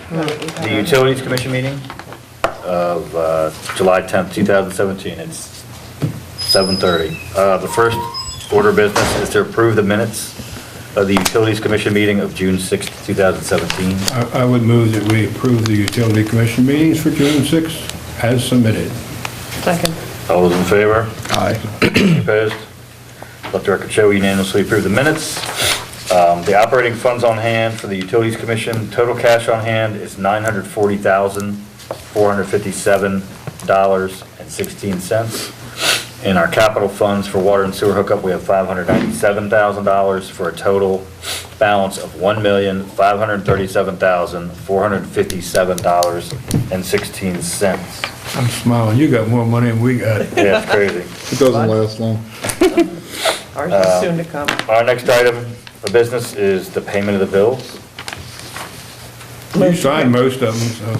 the Utilities Commission meeting of July 10th, 2017. It's 7:30. The first order of business is to approve the minutes of the Utilities Commission meeting of June 6th, 2017. I would move that we approve the Utility Commission meetings for June 6th as submitted. Second. All those in favor? Aye. Any opposed? Let the record show we unanimously approve the minutes. The operating funds on hand for the Utilities Commission, total cash on hand is $940,457.16. In our capital funds for water and sewer hookup, we have $597,000 for a total balance of $1,537,457.16. I'm smiling. You got more money than we got. Yeah, it's crazy. It doesn't last long. Ours is soon to come. Our next item of business is the payment of the bills. You signed most of them, so.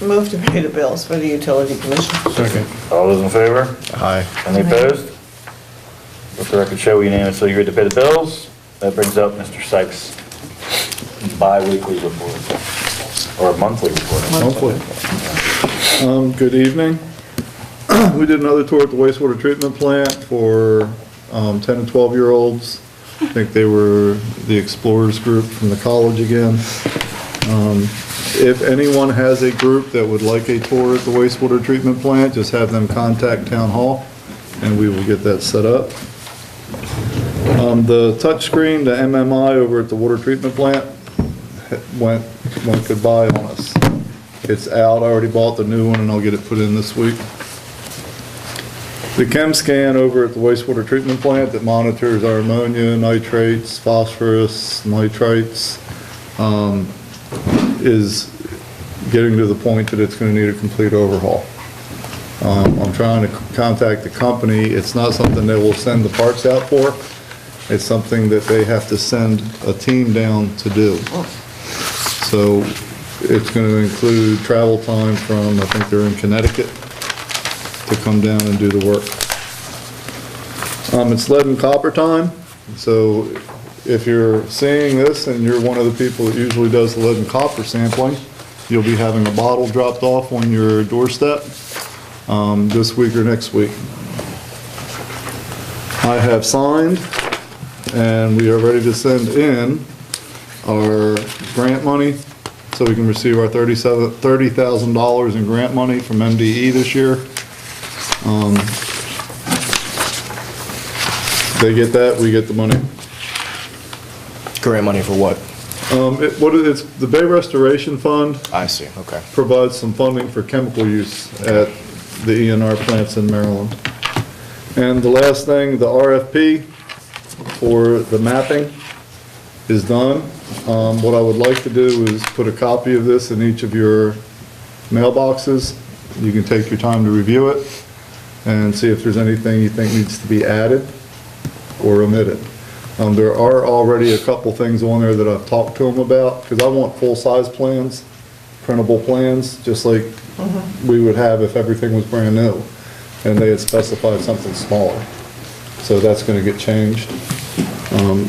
Move to pay the bills for the Utility Commission. Second. All those in favor? Aye. Any opposed? Let the record show we unanimously agreed to pay the bills. That brings up Mr. Sykes' bi-weekly report, or monthly report. Monthly. Good evening. We did another tour at the wastewater treatment plant for 10 and 12-year-olds. I think they were the Explorers group from the college again. If anyone has a group that would like a tour at the wastewater treatment plant, just have them contact Town Hall and we will get that set up. The touchscreen, the MMI over at the water treatment plant went goodbye on us. It's out. I already bought the new one and I'll get it put in this week. The chem scan over at the wastewater treatment plant that monitors our ammonia, nitrates, phosphorus, nitrites, is getting to the point that it's going to need a complete overhaul. I'm trying to contact the company. It's not something that we'll send the parts out for. It's something that they have to send a team down to do. So it's going to include travel time from, I think they're in Connecticut, to come down and do the work. It's lead and copper time, so if you're seeing this and you're one of the people that usually does the lead and copper sampling, you'll be having a bottle dropped off on your doorstep this week or next week. I have signed and we are ready to send in our grant money so we can receive our $30,000 in grant money from MDE this year. They get that, we get the money. Grant money for what? It's the Bay Restoration Fund I see, okay. provides some funding for chemical use at the ENR plants in Maryland. And the last thing, the RFP for the mapping is done. What I would like to do is put a copy of this in each of your mailboxes. You can take your time to review it and see if there's anything you think needs to be added or omitted. There are already a couple things on there that I've talked to them about, because I want full-size plans, printable plans, just like we would have if everything was brand new. And they had specified something smaller. So that's going to get changed.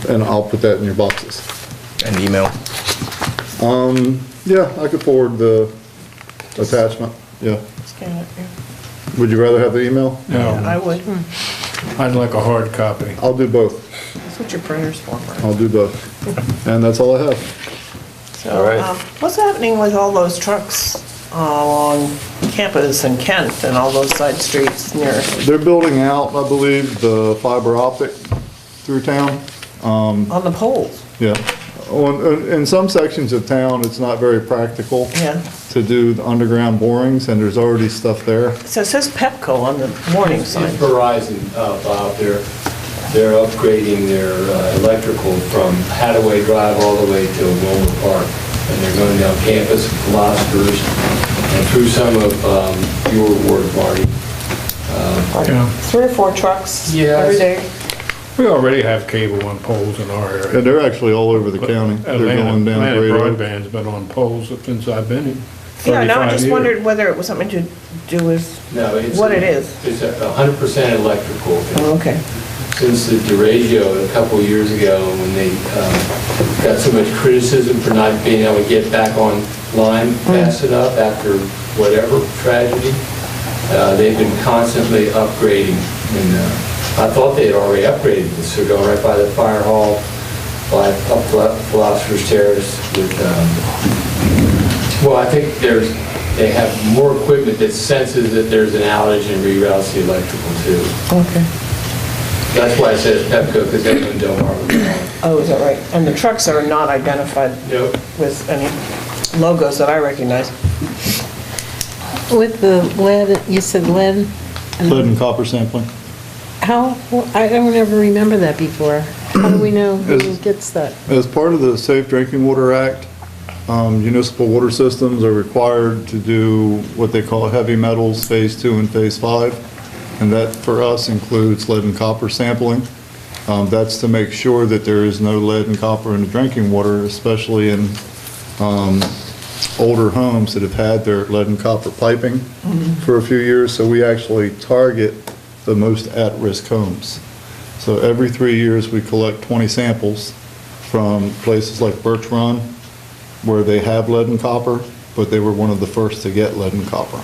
And I'll put that in your boxes. An email? Yeah, I could forward the attachment, yeah. Scan it, yeah. Would you rather have the email? No, I would. I'd like a hard copy. I'll do both. That's what your printer's for. I'll do both. And that's all I have. So, All right. what's happening with all those trucks along campus and Kent and all those side streets near? They're building out, I believe, the fiber optic through town. On the poles? Yeah. In some sections of town, it's not very practical Yeah. to do the underground borings, and there's already stuff there. So it says Pepco on the warning sign. It's Verizon, Bob, they're upgrading their electrical from Hadaway Drive all the way to Wilmer Park. And they're going down campus, Philosophers, and through some of your ward, Marty. Yeah. 3 or 4 trucks Yes. every day. We already have cable on poles in our area. And they're actually all over the county. They're going down Atlanta Great Oak. Broadband's been on poles since I've been here. Yeah, no, I 35 just years. wondered whether it was something to do with No, it's what it is. It's 100% electrical. Oh, okay. Since the DeRegio a couple years ago, when they got so much criticism for not being able to get back on line fast enough after whatever tragedy. They've been constantly upgrading, and I thought they had already upgraded this. They're going right by the fire hall, by up Philosopher's Terrace with, well, I think they have more equipment that senses that there's an outage and reroutes the electrical too. Okay. That's why I said it's Pepco, because they're in Del Mar. Oh, is that right? And the trucks are not identified Yep. with any logos that I recognize. With the lead, you said lead? Lead and copper sampling. How, I don't ever remember that before. How do we know who Is- gets that? As part of the Safe Drinking Water Act, municipal water systems are required to do what they call heavy metals Phase 2 and Phase 5, and that for us includes lead and copper sampling. That's to make sure that there is no lead and copper in the drinking water, especially in older homes that have had their lead and copper piping for a few years. So we actually target the most at-risk homes. So every 3 years, we collect 20 samples from places like Birch Run, where they have lead and copper, but they were one of the first to get lead and copper.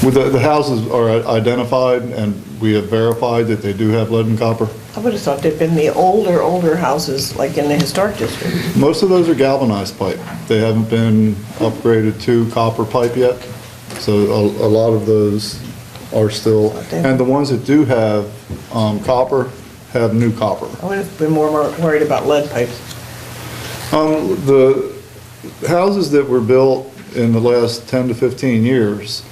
With the houses are identified, and we have verified that they do have lead and copper. I would have thought they'd been the older houses, like in the historic district. Most of those are galvanized pipe. They haven't been upgraded to copper pipe yet, so a lot of those are still, and the ones that do have copper have new copper. I would have been more worried about lead pipes. The houses that were built in the last 10 to 15 years,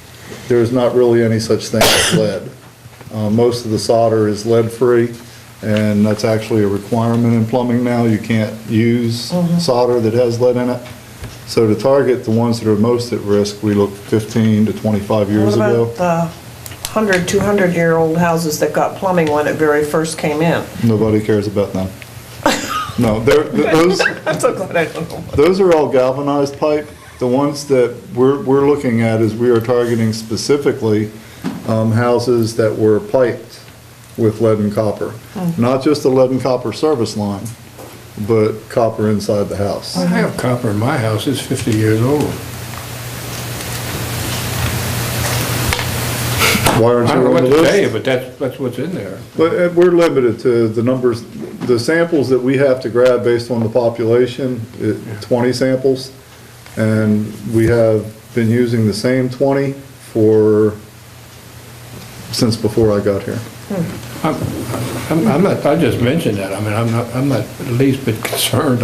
there's not really any such thing as lead. Most of the solder is lead-free, and that's actually a requirement in plumbing now. You can't use solder that has lead in it. So to target the ones that are most at risk, we looked 15 to 25 years What ago. about the 100, 200-year-old houses that got plumbing when it very first came in? Nobody cares about them. No, those, I'm so glad I don't know. those are all galvanized pipe. The ones that we're looking at is we are targeting specifically houses that were piped with lead and copper. Not just a lead and copper service line, but copper inside the house. I have copper in my house, it's 50 years old. Why aren't I you don't know on what the to tell you, list? but that's what's in there. But we're limited to the numbers, the samples that we have to grab based on the population, 20 samples. And we have been using the same 20 since before I got here. I'm not, I just mentioned that, I mean, I'm not the least bit concerned.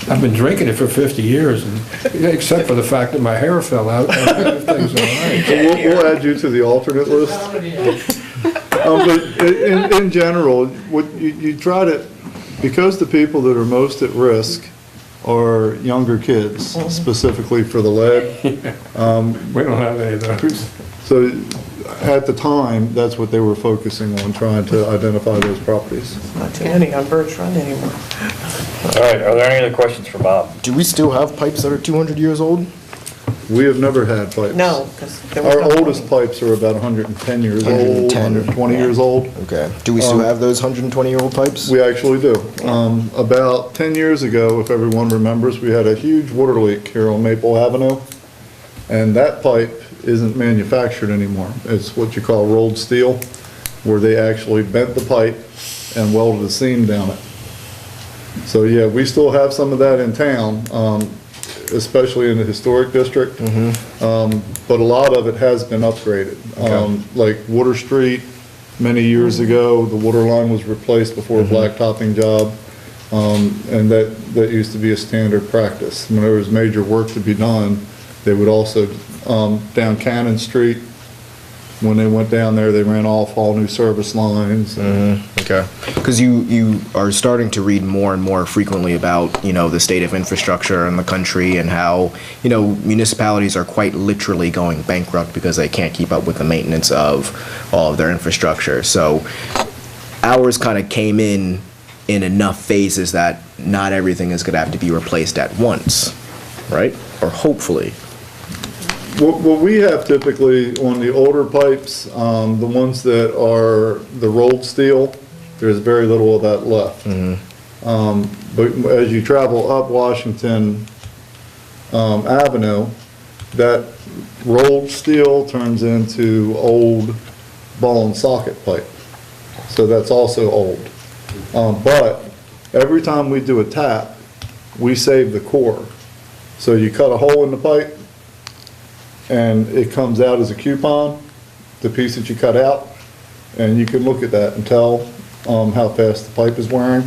I've been drinking it for 50 years, and except for the fact that my hair fell out, everything's all right. So we'll add you to the alternate list. But in general, what you try to, because the people that are most at risk are younger kids, specifically for the lead. We don't have any of those. So at the time, that's what they were focusing on, trying to identify those properties. Not too many on Birch Run anymore. All right, are there any other questions for Bob? Do we still have pipes that are 200 years old? We have never had pipes. No, because there was Our no oldest plumbing. pipes are about 110 years old, 110. 120 years old. Okay. Do we still have those 120-year-old pipes? We actually do. About 10 years ago, if everyone remembers, we had a huge water leak here on Maple Avenue, and that pipe isn't manufactured anymore. It's what you call rolled steel, where they actually bent the pipe and welded a seam down it. So yeah, we still have some of that in town, especially in the historic district. But a lot of it has been upgraded. Like Water Street, many years ago, the water line was replaced before a blacktopping job. And that used to be a standard practice. When there was major work to be done, they would also, down Cannon Street, when they went down there, they ran off all new service lines. Okay. Because you are starting to read more and more frequently about, the state of infrastructure in the country and how, municipalities are quite literally going bankrupt because they can't keep up with the maintenance of all of their infrastructure. So ours kind of came in enough phases that not everything is going to have to be replaced at once, right? Or hopefully. What we have typically on the older pipes, the ones that are the rolled steel, there's very little of that left. But as you travel up Washington, Avenue, that rolled steel turns into old ball and socket pipe. So that's also old. But every time we do a tap, we save the core. So you cut a hole in the pipe, and it comes out as a coupon, the piece that you cut out, and you can look at that and tell how fast the pipe is wearing.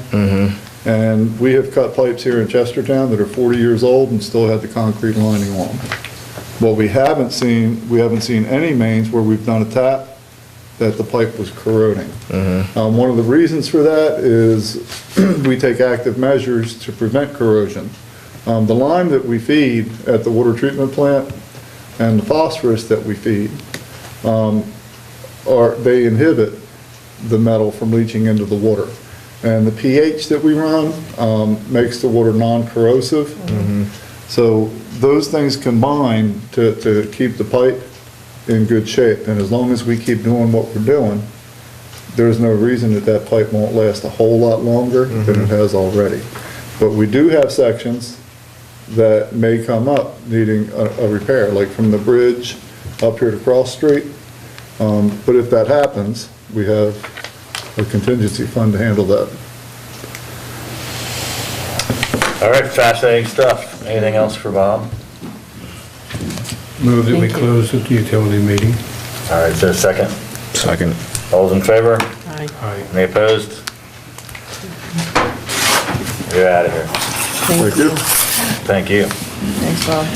And we have cut pipes here in Chestertown that are 40 years old and still have the concrete lining on them. What we haven't seen any mains where we've done a tap that the pipe was corroding. One of the reasons for that is we take active measures to prevent corrosion. The lime that we feed at the water treatment plant and the phosphorus that we feed, they inhibit the metal from leaching into the water. And the pH that we run makes the water non-corrosive. So those things combine to keep the pipe in good shape. And as long as we keep doing what we're doing, there's no reason that pipe won't last a whole lot longer than it has already. But we do have sections that may come up needing a repair, like from the bridge up here to Cross Street. But if that happens, we have a contingency fund to handle that. All right, fascinating stuff. Anything else for Bob? Move that we close the utility meeting. All right, is there a second? Second. All those in favor? Aye. Aye. Any opposed? You're out of here. Thank you. Thank you. Thanks, Bob.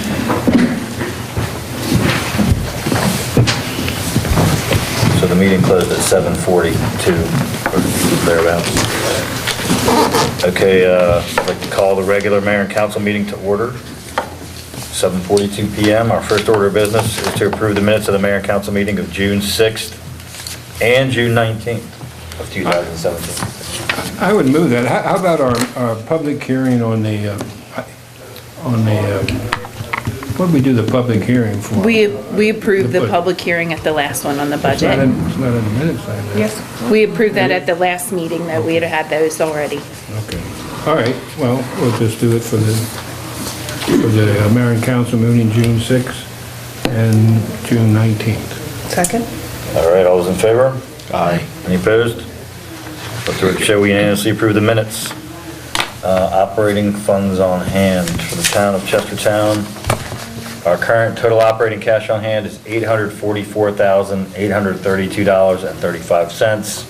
So the meeting closed at 7:42, or thereabouts. Okay, I'd like to call the regular mayor and council meeting to order. 7:42 PM. Our first order of business is to approve the minutes of the mayor and council meeting of June 6th and June 19th of 2017. I would move that. How about our public hearing on the, what did we do the public hearing for? We approved the public hearing at the last one on the It's not budget. in the minutes, I know. Yes, we approved that at the last meeting, that we had those already. Okay. All right, well, we'll just do it for the mayor and council meeting, June 6th and June 19th. Second? All right, all those in favor? Aye. Any opposed? Let the record show we unanimously approve the minutes. Operating funds on hand for the town of Chestertown. Our current total operating cash on hand is $844,832.35.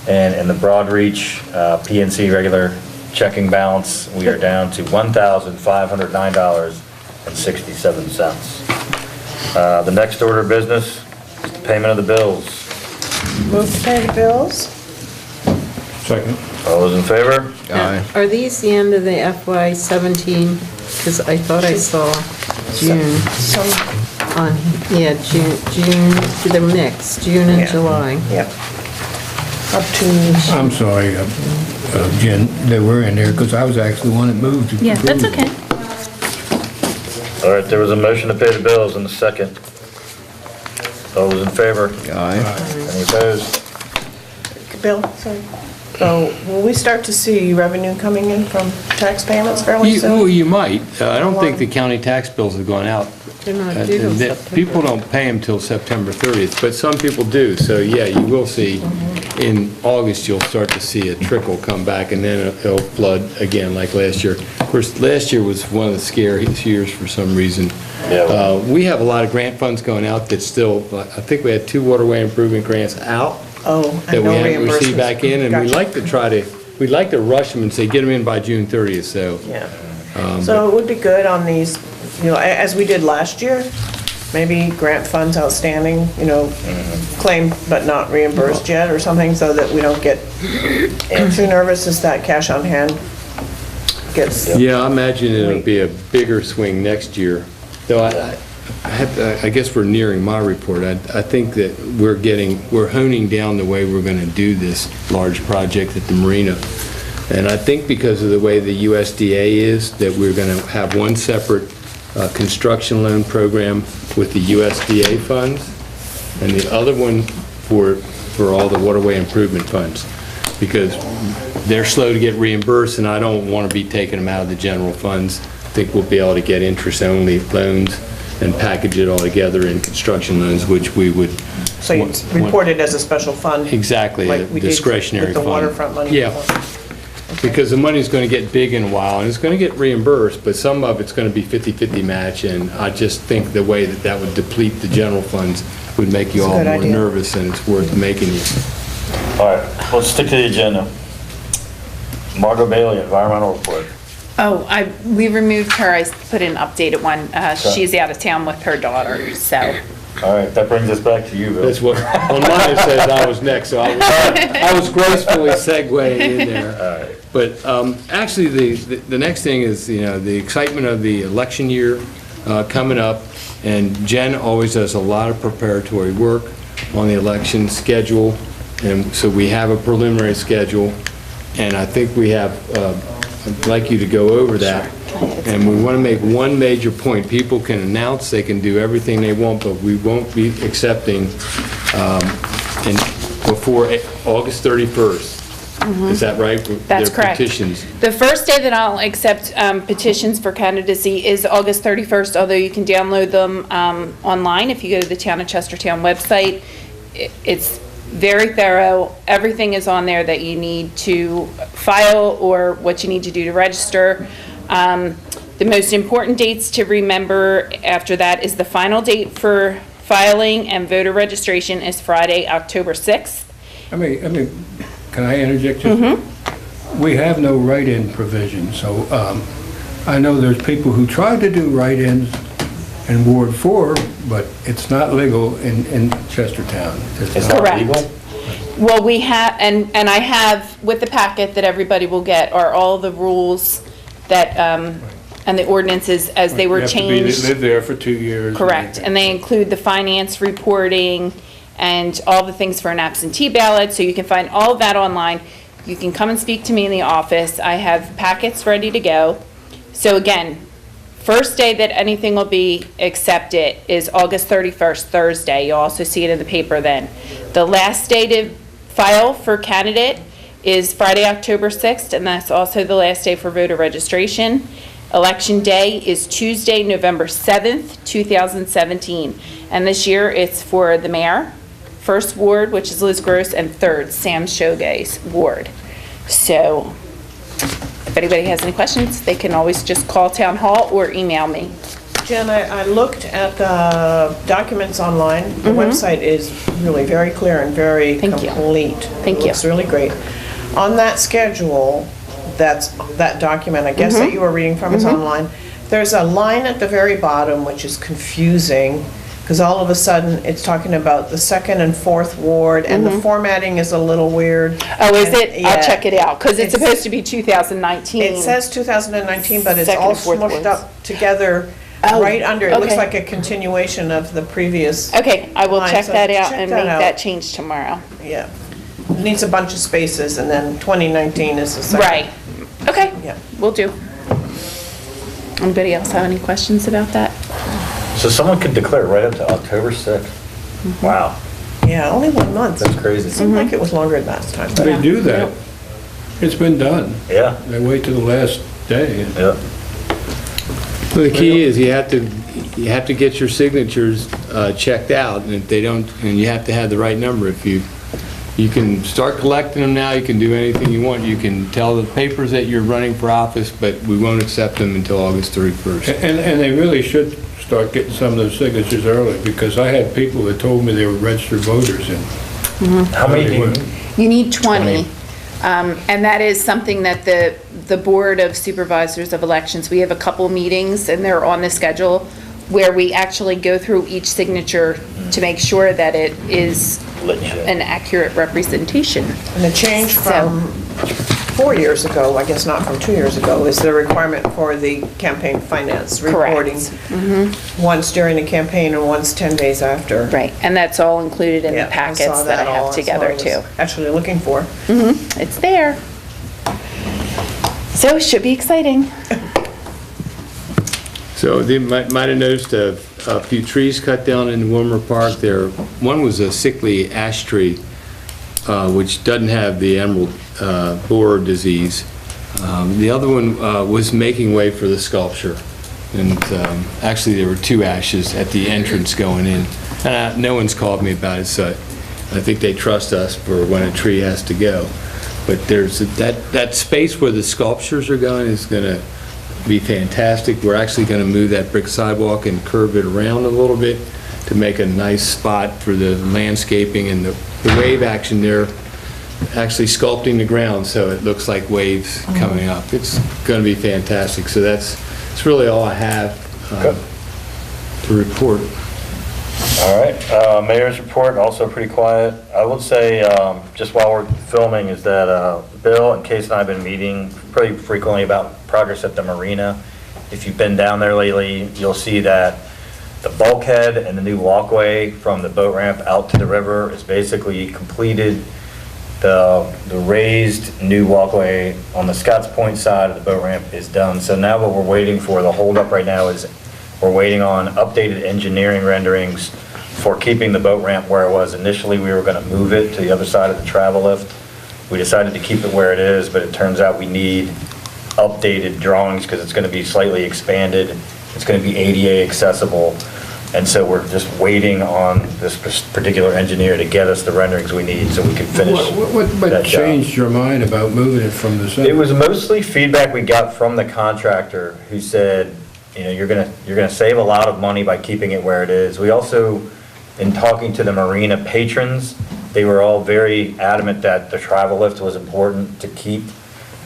And in the Broadreach PNC regular checking balance, we are down to $1,509.67. The next order of business is the payment of the bills. Move to pay the bills? Second. All those in favor? Aye. Are these the end of the FY '17? Because I thought I saw June Some, on, yeah, June, the mix, June and Yeah. July. yep. Up to, I'm sorry, Jen, they were in there because I was actually the one that moved. to Yeah, that's approve. okay. All right, there was a motion to pay the bills in the second. All those in favor? Aye. Any opposed? Bill, sorry. So will we start to see revenue coming in from tax payments fairly Well, soon? you might. I don't think the county tax bills have gone out. They're not due till That- September. People don't pay them till September 30th, but some people do. So, yeah, you will see, in August, you'll start to see a trickle come back, and then it'll flood again like last year. Of course, last year was one of the scariest years for some reason. Yeah. We have a lot of grant funds going out that still, I think we had 2 waterway improvement grants out Oh, that and we no haven't received reimbursements. back in, and we Gotcha. like to we'd like to rush them and say, get them in by June 30th, so. Yeah. So it would be good on these, as we did last year, maybe grant funds outstanding, claimed but not reimbursed yet or something, so that we don't get too nervous as that cash on hand gets. Yeah, I imagine it'll be a bigger swing next year, though I guess we're nearing my report. I think that we're honing down the way we're gonna do this large project at the marina. And I think because of the way the USDA is, that we're gonna have one separate construction loan program with the USDA funds, and the other one for all the waterway improvement funds, because they're slow to get reimbursed, and I don't want to be taking them out of the general funds think we'll be able to get interest-only loans and package it all together in construction loans, which we would. So you report it as a special fund? Exactly, like a we did discretionary with the fund. waterfront money Yeah, before. because the money's going to get big in a while, and it's going to get reimbursed, but some of it's going to be 50/50 match, and I just think the way that would deplete the general funds would make you It's a all good more idea. nervous, and it's worth making you. All right, let's stick to the agenda. Margot Bailey, environmental report. Oh, we removed her, I put an updated one. She's out of town with her daughter, so. All right, that brings us back to you, Bill. That's what, on mine it says I was next, so I was gracefully segueing in there. All right. But actually, the next thing is, the excitement of the election year coming up, and Jen always does a lot of preparatory work on the election schedule, and so we have a preliminary schedule, and I think we have, I'd like you to go over that. And we want to make one major point. People can announce, they can do everything they want, but we won't be accepting before August 31st. Is that right? That's Their correct. petitions. The first day that I'll accept petitions for candidacy is August 31st, although you can download them online if you go to the Town of Chestertown website. It's very thorough. Everything is on there that you need to file or what you need to do to register. The most important dates to remember after that is the final date for filing and voter registration is Friday, October 6th. I mean, can I interject just? We have no write-in provision, so I know there's people who try to do write-ins in Ward 4, but it's not legal in Chestertown. It's not Correct. legal? Well, we have, and I have, with the packet that everybody will get, are all the rules that, and the ordinances as they were changed. You have to live there for 2 years. Correct, and they include the finance reporting and all the things for an absentee ballot, so you can find all of that online. You can come and speak to me in the office. I have packets ready to go. So again, first day that anything will be accepted is August 31st, Thursday. You'll also see it in the paper then. The last day to file for candidate is Friday, October 6th, and that's also the last day for voter registration. Election day is Tuesday, November 7th, 2017. And this year it's for the mayor, first ward, which is Liz Gross, and third, Sam Shogay's ward. So if anybody has any questions, they can always just call Town Hall or email me. Jen, I looked at the documents online. The website is really very clear and very Thank you. complete. Thank It you. looks really great. On that schedule, that document, I guess that you were reading from is online. There's a line at the very bottom which is confusing, because all of a sudden it's talking about the second and fourth ward, and the formatting is a little weird. Oh, is And- it? I'll yeah. check it out, because it's supposed to be 2019. It says 2019, but it's Second all and fourth smushed wards. up together Oh, right under. It looks okay. like a continuation of the previous. Okay, I will line, check so that out check and that make out. that change tomorrow. Yeah. It needs a bunch of spaces, and then 2019 is the second. Right. Okay, Yeah. will do. Anybody else have any questions about that? So someone could declare right up to October 6th? Wow, Yeah, only 1 month. that's crazy. It seemed like it was longer last time. but- They do that. It's been done. Yeah, They wait till the last day. yeah. Well, the key is you have to get your signatures checked out, and if they don't, and you have to have the right number. If you can start collecting them now, you can do anything you want. You can tell the papers that you're running for office, but we won't accept them until August 31st. And they really should start getting some of those signatures early, because I had people that told me they were registered voters, and How many do you need? You need 20. And that is something that the Board of Supervisors of Elections, we have a couple meetings, and they're on the schedule, where we actually go through each signature to make sure that it is Legit. an accurate representation. And the change from 4 years ago, I guess not from 2 years ago, is the requirement for the campaign finance reporting. Correct. Once during the campaign and once 10 days after. Right, and that's all included in Yeah, the I packets saw that I all. have That's what together I was too. Actually looking for. It's there. So it should be exciting. So they might have noticed a few trees cut down in Wilmer Park there. One was a sickly ash tree, which doesn't have the emerald borer disease. The other one was making way for the sculpture. And actually, there were 2 ashes at the entrance going in. No one's called me about it, so I think they trust us for when a tree has to go. But there's that space where the sculptures are going is going to be fantastic. We're actually going to move that brick sidewalk and curve it around a little bit to make a nice spot for the landscaping and the wave action there, actually sculpting the ground so it looks like waves coming up. It's going to be fantastic. So that's really all I have to report. All right, mayor's report, also pretty quiet. I would say, just while we're filming, is that Bill and Case and I have been meeting pretty frequently about progress at the marina. If you've been down there lately, you'll see that the bulkhead and the new walkway from the boat ramp out to the river is basically completed. The raised new walkway on the Scotts Point side of the boat ramp is done. So now what we're waiting for, the holdup right now is we're waiting on updated engineering renderings for keeping the boat ramp where it was. Initially, we were going to move it to the other side of the travel lift. We decided to keep it where it is, but it turns out we need updated drawings because it's going to be slightly expanded. It's going to be ADA accessible. And so we're just waiting on this particular engineer to get us the renderings we need so we can finish What that job. changed your mind about moving it from the center? It was mostly feedback we got from the contractor who said, you know, you're gonna save a lot of money by keeping it where it is. We also, in talking to the marina patrons, they were all very adamant that the travel lift was important to keep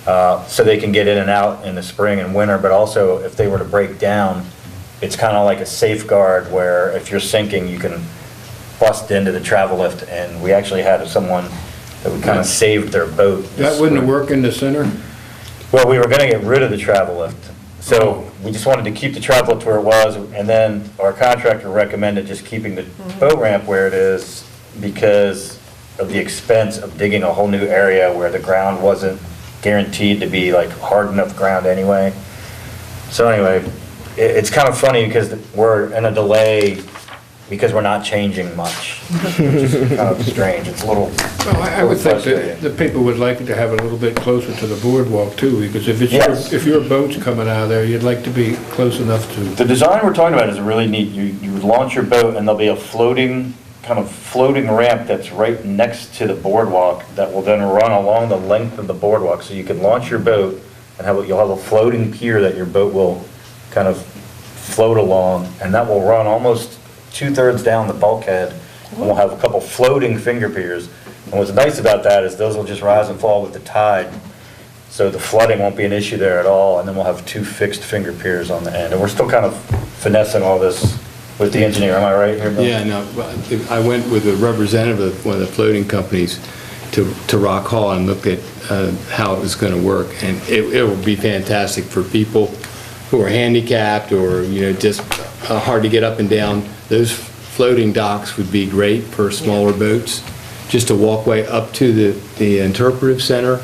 so they can get in and out in the spring and winter, but also if they were to break down, it's kind of like a safeguard where if you're sinking, you can bust into the travel lift. And we actually had someone that we kind of saved their boat. That wouldn't work in the center? Well, we were going to get rid of the travel lift. So we just wanted to keep the travel lift where it was. And then our contractor recommended just keeping the boat ramp where it is because of the expense of digging a whole new area where the ground wasn't guaranteed to be like hard enough ground anyway. So anyway, it's kind of funny because we're in a delay because we're not changing much, which is kind of strange. It's a little Well, I would think that the people would like it to have it a little bit closer to the boardwalk too, because if it's Yes. if your boat's coming out of there, you'd like to be close enough to. The design we're talking about is really neat. You would launch your boat and there'll be a floating ramp that's right next to the boardwalk that will then run along the length of the boardwalk. So you can launch your boat and you'll have a floating pier that your boat will kind of float along, and that will run almost 2/3 down the bulkhead, and we'll have a couple floating finger piers. And what's nice about that is those will just rise and fall with the tide, so the flooding won't be an issue there at all, and then we'll have 2 fixed finger piers on the end. And we're still kind of finessing all this with the engineer, am I right here, Bill? Yeah, no, I went with a representative of one of the floating companies to Rock Hall and looked at how it was going to work, and it will be fantastic for people who are handicapped or, you know, just hard to get up and down. Those floating docks would be great for smaller boats. Just a walkway up to the interpretive center,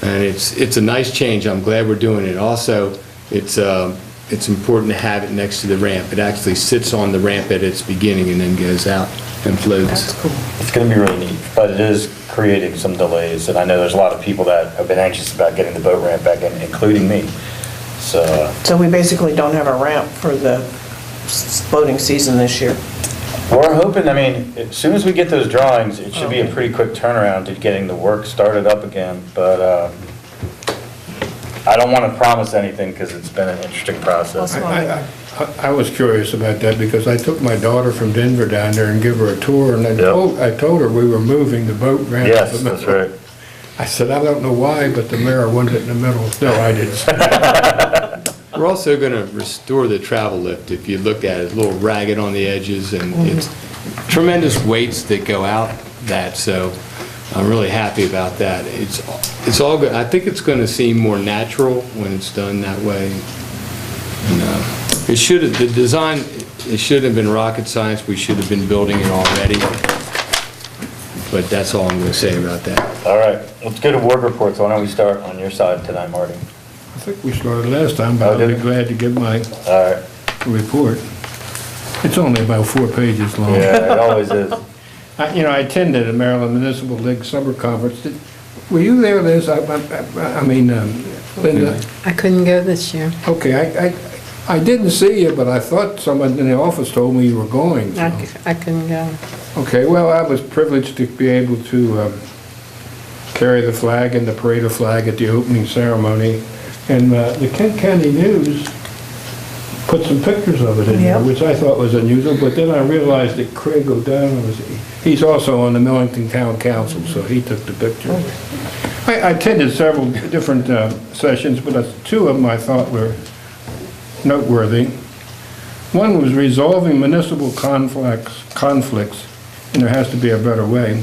and it's a nice change. I'm glad we're doing it. Also, it's important to have it next to the ramp. It actually sits on the ramp at its beginning and then goes out and floats. That's cool. It's going to be really neat, but it is creating some delays, and I know there's a lot of people that have been anxious about getting the boat ramp back in, including me. So we basically don't have a ramp for the boating season this year. We're hoping, I mean, as soon as we get those drawings, it should be a pretty quick turnaround to getting the work started up again, but I don't want to promise anything because it's been an interesting process. I was curious about that because I took my daughter from Denver down there and give her a tour, and I told her we were moving the boat ramp. Yes, that's right. I said, I don't know why, but the mayor wanted it in the middle. No, I didn't. We're also going to restore the travel lift. If you look at it, it's a little ragged on the edges, and it's tremendous weights that go out that, so I'm really happy about that. It's all good. I think it's going to seem more natural when it's done that way. And, the design, it shouldn't have been rocket science. We should have been building it already. But that's all I'm going to say about that. All right, let's go to ward reports. Why don't we start on your side tonight, Marty? I think we started last time, but I'll be glad to give my All right. report. It's only about 4 pages long. Yeah, it always is. I attended the Maryland Municipal League Summer Conference. Were you there, Liz? Linda? I couldn't go this year. Okay, I didn't see you, but I thought someone in the office told me you were going. so- I couldn't go. Okay, well, I was privileged to be able to carry the flag and the parade of flag at the opening ceremony. And the Kent County News put some pictures of it in there, Yep. which I thought was unusual, but then I realized that Craig O'Donnell he's also on the Millington Town Council, so he took the pictures. I attended several different sessions, but two of them I thought were noteworthy. One was resolving municipal conflicts, and there has to be a better way.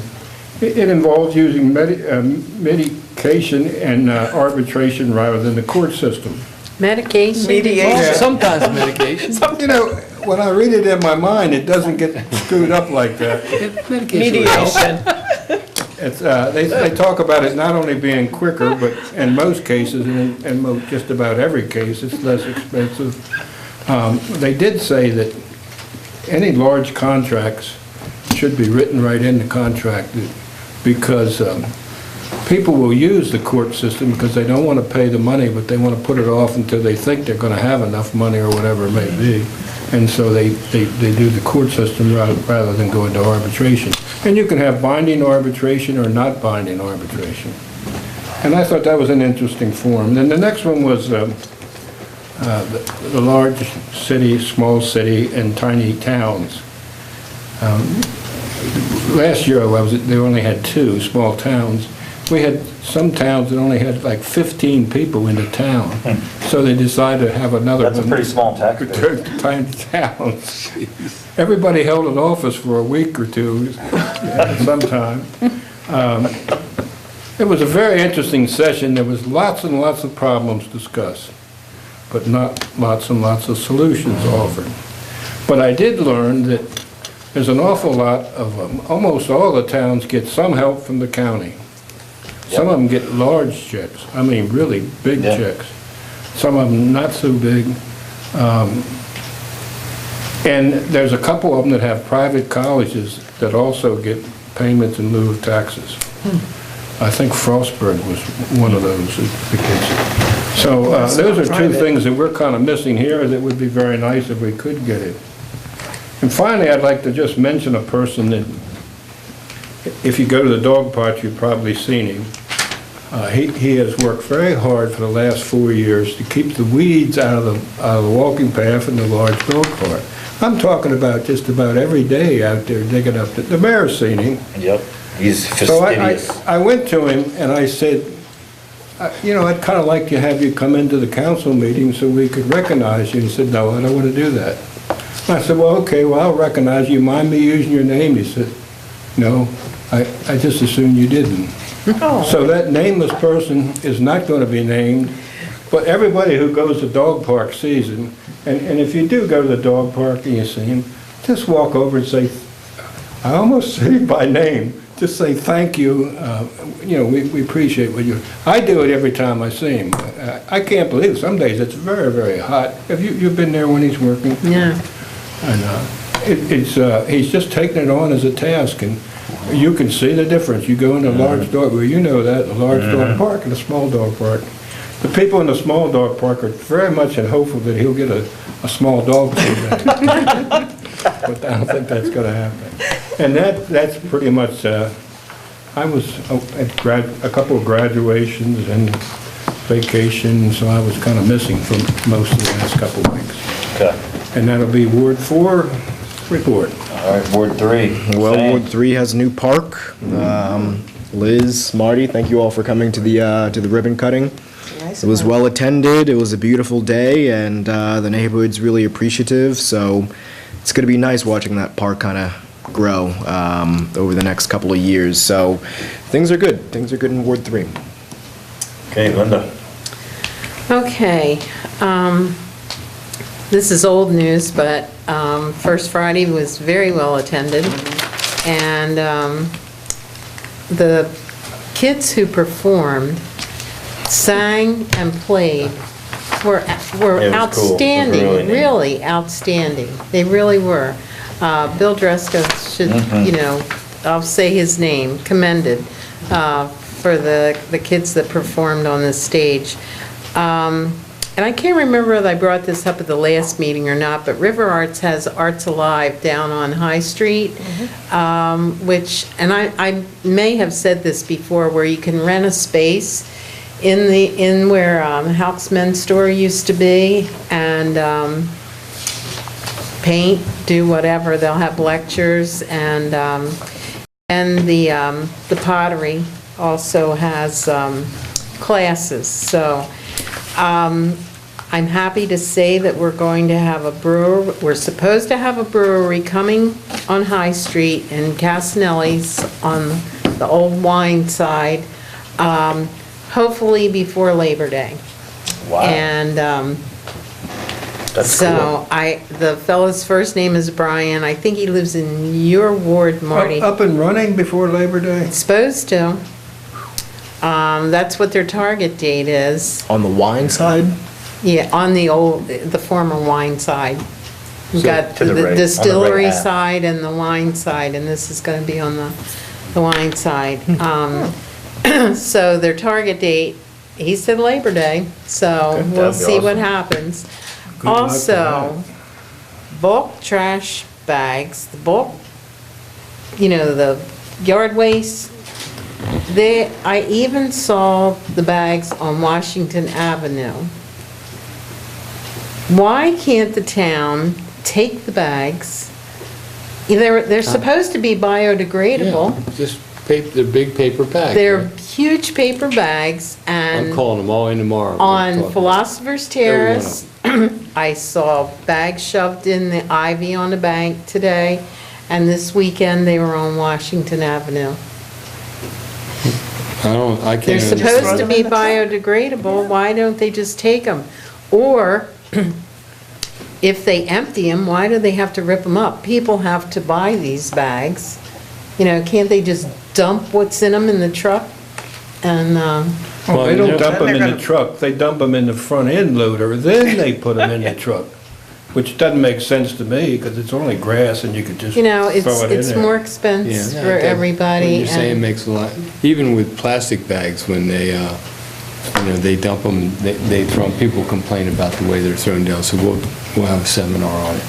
It involved using medication and arbitration rather than the court system. Medication? Mediation. Sometimes medication. You know, when I read it in my mind, it doesn't get screwed up like that. Mediation. It's, they talk about it not only being quicker, but in most cases, and in just about every case, it's less expensive. They did say that any large contracts should be written right in the contract because people will use the court system because they don't want to pay the money, but they want to put it off until they think they're going to have enough money or whatever it may be. And so they do the court system rather than go into arbitration. And you can have binding arbitration or not binding arbitration. And I thought that was an interesting form. Then the next one was the large city, small city, and tiny towns. Last year they only had 2 small towns. We had some towns that only had like 15 people in the town. So they decided to have another That's a pretty small tax base. tiny towns. Everybody held an office for a week or two sometime. It was a very interesting session. There was lots and lots of problems discussed, but not lots and lots of solutions offered. But I did learn that there's an awful lot of almost all the towns get some help from the county. Some of them get large checks, I mean really big checks. Some of them not so big. And there's a couple of them that have private colleges that also get payments in lieu of taxes. I think Frostburg was one of those that gets it. So those are 2 things that we're kind of missing here that would be very nice if we could get it. And finally, I'd like to just mention a person that, if you go to the dog park, you've probably seen him. He has worked very hard for the last 4 years to keep the weeds out of the walking path in the large dog park. I'm talking about just about every day out there digging up. The mayor's seen him. Yep, he's So fastidious. I went to him and I said, you know, I'd kind of like to have you come into the council meeting so we could recognize you. He said, no, I don't want to do that. I said, well, okay, well, I'll recognize you. Mind me using your name? He said, no, I just assumed you didn't. So that nameless person is not going to be named, but everybody who goes to dog park sees him. And if you do go to the dog park and you see him, just walk over and say, I almost say by name, just say thank you. You know, we appreciate what you. I do it every time I see him. I can't believe it. Some days it's very, very hot. Have you've been there when he's working? Yeah. And he's just taking it on as a task, and you can see the difference. You go in a large dog, well, you know that, a large dog park and a small dog park. The people in the small dog park are very much hopeful that he'll get a small dog someday. But I don't think that's going to happen. And that's pretty much, I was at a couple of graduations and vacations, so I was kind of missing from most of the last couple of weeks. Okay. And that'll be Ward 4 report. All right, Ward 3. Well, Same. Ward 3 has a new park. Liz, Marty, thank you all for coming to the ribbon cutting. It was well attended, it was a beautiful day, and the neighborhood's really appreciative, so it's going to be nice watching that park kind of grow over the next couple of years. So things are good in Ward 3. Okay, Linda. Okay, this is old news, but First Friday was very well attended, and the kids who performed sang and played were cool. outstanding, It was really neat. really outstanding. They really were. Bill Dreska should, you know, I'll say his name, commended for the kids that performed on the stage. And I can't remember if I brought this up at the last meeting or not, but River Arts has Arts Alive down on High Street, which, and I may have said this before, where you can rent a space in where Halk's Men's Store used to be, and paint, do whatever. They'll have lectures, and the pottery also has classes. So I'm happy to say that we're going to have a brewer, we're supposed to have a brewery coming on High Street in Casanelli's on the old wine side, hopefully before Labor Day. Wow. And That's so cool. the fellow's first name is Brian. I think he lives in your ward, Marty. Up and running before Labor Day? Supposed to. That's what their target date is. On the wine side? Yeah, on the former wine side. We've So, got to the right- on the the distillery right half. side and the wine side, and this is gonna be on the wine side. So their target date, he said Labor Day, so Good, we'll that'd be see what awesome. happens. Good luck with Also, bulk trash bags, the bulk, the yard waste, I even saw the bags on Washington Avenue. Why can't the town take the bags? They're supposed to be biodegradable. Yeah, just paper, the big paper bags. They're right? huge paper bags, I'm and calling them all in tomorrow. on Philosopher's Every one Terrace, I saw bags shoved in the ivy on the bank today, and this weekend they were on Washington Avenue. I can't They're understand. supposed to them be in the truck. biodegradable, why don't they just take them? Or, if they empty them, why do they have to rip them up? People have to buy these bags. Can't they just dump what's in them in the truck? And, Oh, they don't dump them Then in they're the gonna- truck, they dump them in the front end loader, then they put them in the truck, which doesn't make sense to me, because it's only grass and you could just throw it in it's there. more Yeah, expense for that- everybody. What you're saying and- makes a lot, even with plastic bags, when they dump them, they throw 'em, people complain about the way they're thrown down, so we'll have a seminar on it.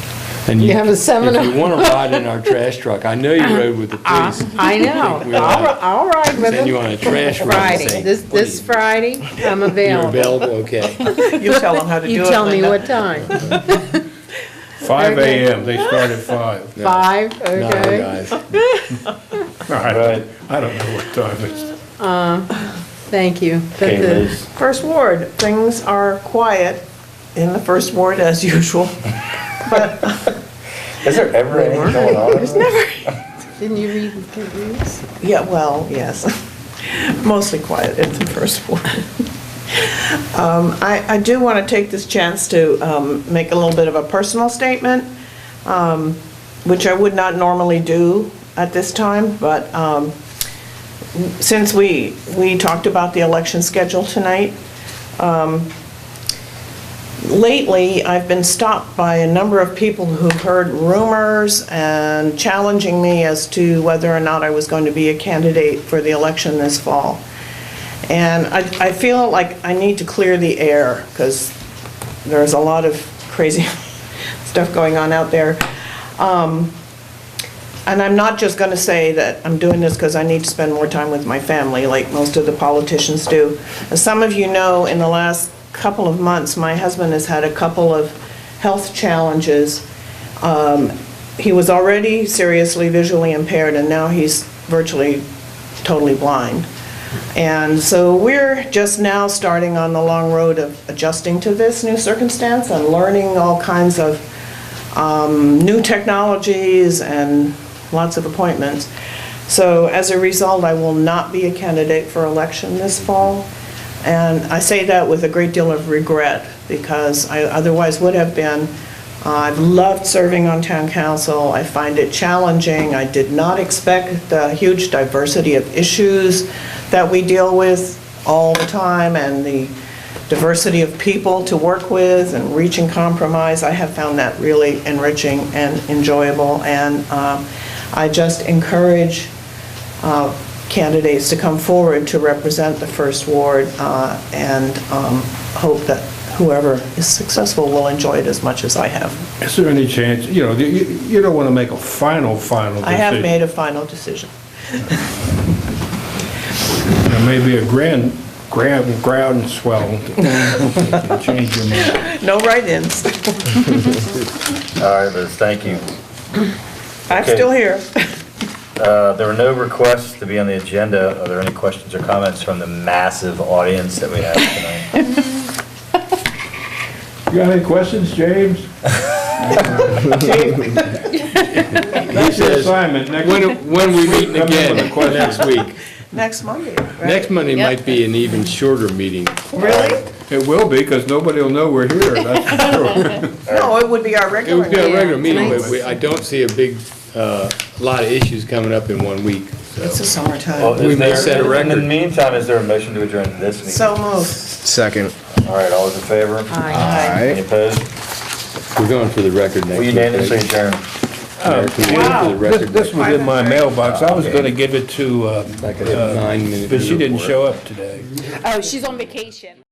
And You have a seminar? If you want to ride in our trash truck, I know you rode with the police. I know, We'll I'll ride with send you them. on a trash run. and say, Friday, this Friday, I'm You're available. available, okay. You tell them how to do it, You tell me Linda. what time. 5 Okay. AM, they start at 5. 5, No, okay? guys. Right. I don't know what time it is. Thank you. But Okay, the- Liz. First ward, things are quiet in the first ward as usual, but Is there ever anything going on? there's never, Didn't you read the reviews? yeah, well, yes, mostly quiet in the first ward. I do want to take this chance to make a little bit of a personal statement, which I would not normally do at this time, but since we talked about the election schedule tonight, lately, I've been stopped by a number of people who've heard rumors and challenging me as to whether or not I was going to be a candidate for the election this fall. And I feel like I need to clear the air, because there's a lot of crazy stuff going on out there. And I'm not just going to say that I'm doing this because I need to spend more time with my family, like most of the politicians do. As some of you know, in the last couple of months, my husband has had a couple of health challenges. He was already seriously visually impaired, and now he's virtually totally blind. And so we're just now starting on the long road of adjusting to this new circumstance and learning all kinds of new technologies and lots of appointments. So as a result, I will not be a candidate for election this fall. And I say that with a great deal of regret, because I otherwise would have been. I've loved serving on town council. I find it challenging. I did not expect the huge diversity of issues that we deal with all the time, and the diversity of people to work with and reaching compromise. I have found that really enriching and enjoyable, and I just encourage candidates to come forward to represent the First Ward, and hope that whoever is successful will enjoy it as much as I have. Is there any chance, you don't want to make a final decision? I have made a final decision. There may be a groundswell to change your mind. No write-ins. All right, Liz, thank you. I'm Okay. still here. There were no requests to be on the agenda. Are there any questions or comments from the massive audience that we have tonight? You got any questions, James? That's your assignment. When we meeting again next week? Next Monday, right? Next Monday might be an even shorter meeting. Really? It will be, because nobody will know we're here, that's for sure. No, it would be our It regular would be a meeting. regular meeting, but I don't see a big, lot of issues coming up in 1 week. It's the Well, summertime. We may set a In the record. meantime, is there a motion to adjourn this meeting? So moved. Second. All right, all those in favor? Any opposed? We're going for the record next We week. unanimously right? adjourn. Mayor, can we go for the record This was in my mailbox. I was gonna give it to, Like a 9-minute. but she didn't show up today. Oh, she's on vacation.